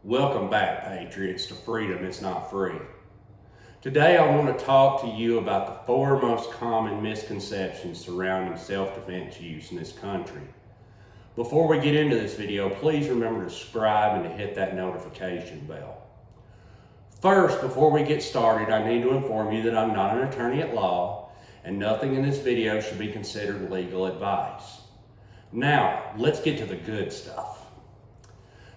Welcome back, Patriots, to Freedom It's Not Free. Today I want to talk to you about the 4 most common misconceptions surrounding self-defense use in this country. Before we get into this video, please remember to subscribe and to hit that notification bell. First, before we get started, I need to inform you that I'm not an attorney at law and nothing in this video should be considered legal advice. Now, let's get to the good stuff.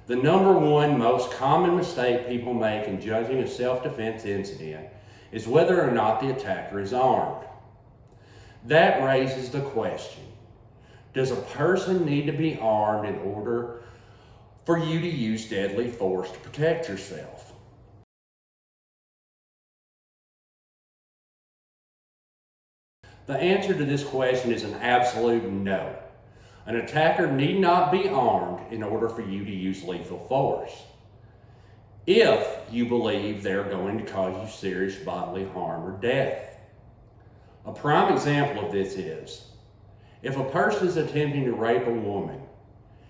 The number one most common mistake people make in judging a self-defense incident is whether or not the attacker is armed. That raises the question, does a person need to be armed in order for you to use deadly force to protect yourself? The answer to this question is an absolute no. An attacker need not be armed in order for you to use lethal force, if you believe they're going to cause you serious bodily harm or death. A prime example of this is, if a person is attempting to rape a woman,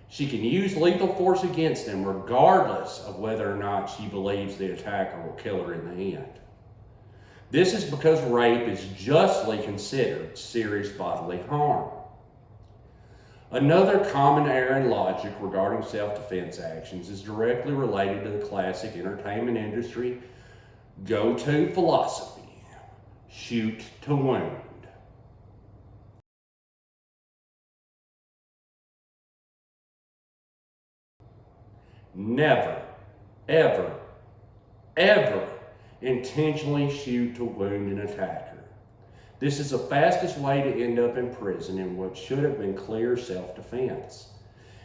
she can use lethal force against them regardless of whether or not she believes the attacker will kill her in the end. This is because rape is justly considered serious bodily harm. Another common error in logic regarding self-defense actions is directly related to the classic entertainment industry go-to philosophy: shoot to wound. Never, ever, ever intentionally shoot to wound an attacker. This is the fastest way to end up in prison in what should have been clear self-defense.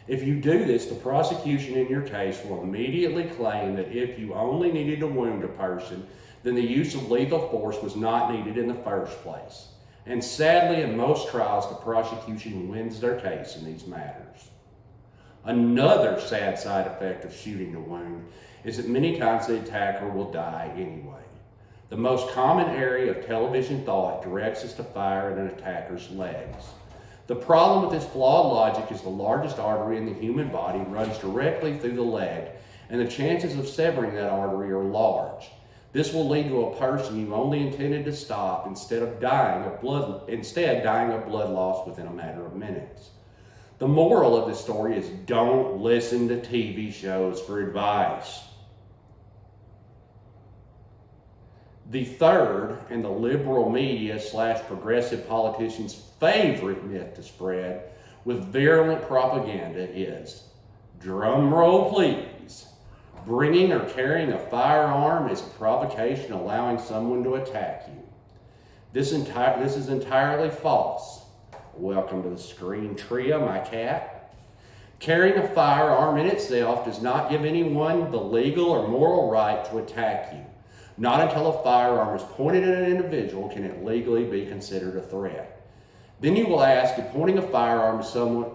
If you do this, the prosecution in your case will immediately claim that if you only needed to wound a person, then the use of lethal force was not needed in the first place. And sadly, in most trials, the prosecution wins their case in these matters. Another sad side effect of shooting to wound is that many times the attacker will die anyway. The most common area of television thought directs us to fire at an attacker's legs. The problem with this flawed logic is the largest artery in the human body runs directly through the leg, and the chances of severing that artery are large. This will lead to a person you only intended to stop instead dying of blood loss within a matter of minutes. The moral of this story is don't listen to TV shows for advice. The third, and the liberal media / progressive politicians' favorite myth to spread with virulent propaganda is, drum roll please, bringing or carrying a firearm is a provocation allowing someone to attack you. This is entirely false. Welcome to the screen, Tria, my cat. Carrying a firearm in itself does not give anyone the legal or moral right to attack you. Not until a firearm is pointed at an individual can it legally be considered a threat. Then you will ask if pointing a firearm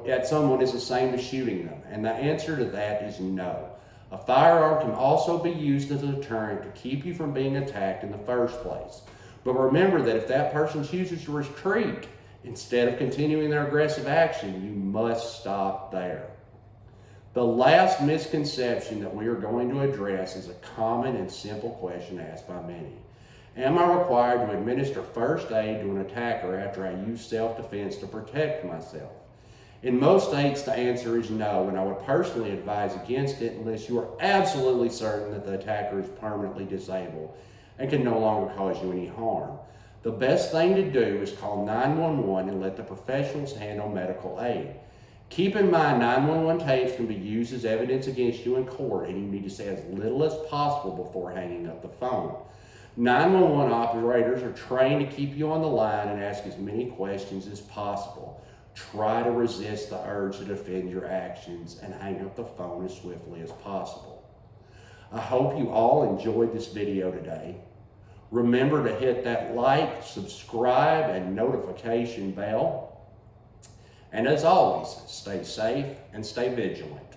at someone is the same as shooting them, and the answer to that is no. A firearm can also be used as a deterrent to keep you from being attacked in the first place. But remember that if that person chooses to retreat instead of continuing their aggressive action, you must stop there. The last misconception that we are going to address is a common and simple question asked by many. Am I required to administer first aid to an attacker after I use self-defense to protect myself? In most states, the answer is no, and I would personally advise against it unless you are absolutely certain that the attacker is permanently disabled and can no longer cause you any harm. The best thing to do is call 911 and let the professionals handle medical aid. Keep in mind, 911 tapes can be used as evidence against you in court, and you need to say as little as possible before hanging up the phone. 911 operators are trained to keep you on the line and ask as many questions as possible. Try to resist the urge to defend your actions and hang up the phone as swiftly as possible. I hope you all enjoyed this video today. Remember to hit that like, subscribe, and notification bell. And as always, stay safe and stay vigilant.